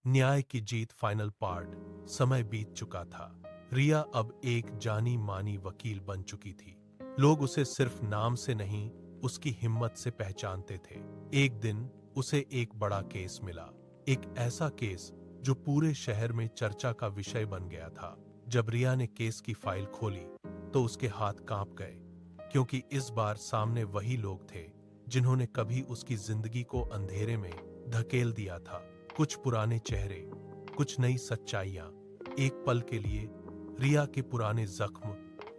न्याय की जीत final part. समय बीत चुका था। रिया अब एक जानी मानी वकील बन चुकी थी। लोग उसे सिर्फ नाम से नहीं, उसकी हिम्मत से पहचानते थे। एक दिन उसे एक बड़ा केस मिला। एक ऐसा केस जो पूरे शहर में चर्चा का विषय बन गया था। जब रिया ने केस की फाइल खोली तो उसके हाथ कांप गए, क्योंकि इस बार सामने वही लोग थे जिन्होंने कभी उसकी जिंदगी को अंधेरे में धकेल दिया था। कुछ पुराने चेहरे, कुछ नई सच्चाइयां। एक पल के लिए रिया के पुराने जख्म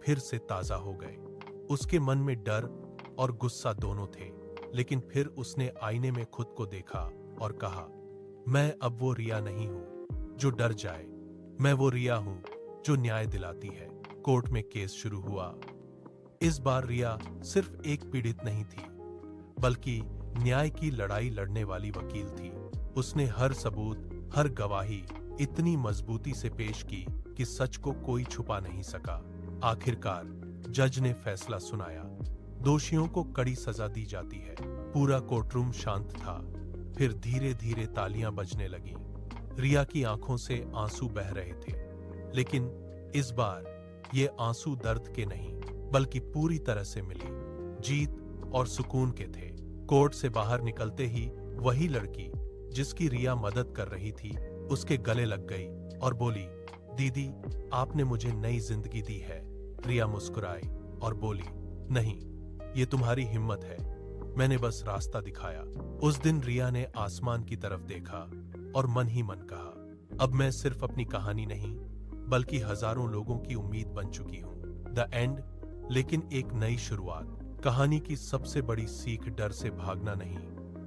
फिर से ताजा हो गए। उसके मन में डर और गुस्सा दोनों थे, लेकिन फिर उसने आईने में खुद को देखा और कहा, मैं अब वो रिया नहीं हूं जो डर जाए। मैं वो रिया हूं जो न्याय दिलाती है। कोर्ट में केस शुरू हुआ। इस बार रिया सिर्फ एक पीड़ित नहीं थी, बल्कि न्याय की लड़ाई लड़ने वाली वकील थी। उसने हर सबूत, हर गवाही इतनी मजबूती से पेश की कि सच को कोई छुपा नहीं सका। आखिरकार जज ने फैसला सुनाया। दोषियों को कड़ी सजा दी जाती है। पूरा कोर्टरूम शांत था। फिर धीरे धीरे तालियां बजने लगीं। रिया की आंखों से आंसू बह रहे थे, लेकिन इस बार ये आंसू दर्द के नहीं, बल्कि पूरी तरह से मिली जीत और सुकून के थे। कोर्ट से बाहर निकलते ही वही लड़की जिसकी रिया मदद कर रही थी उसके गले लग गई और बोली, दीदी, आपने मुझे नई जिंदगी दी है। रिया मुस्कुराई और बोली, नहीं, ये तुम्हारी हिम्मत है। मैंने बस रास्ता दिखाया। उस दिन रिया ने आसमान की तरफ देखा और मन ही मन कहा, अब मैं सिर्फ अपनी कहानी नहीं, बल्कि हजारों लोगों की उम्मीद बन चुकी हूं। The end. लेकिन एक नई शुरुआत। कहानी की सबसे बड़ी सीख डर से भागना नहीं,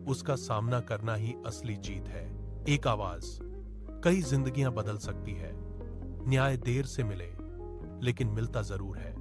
उसका सामना करना ही असली जीत है। एक आवाज कई जिंदगियां बदल सकती है। न्याय देर से मिले, लेकिन मिलता जरूर है।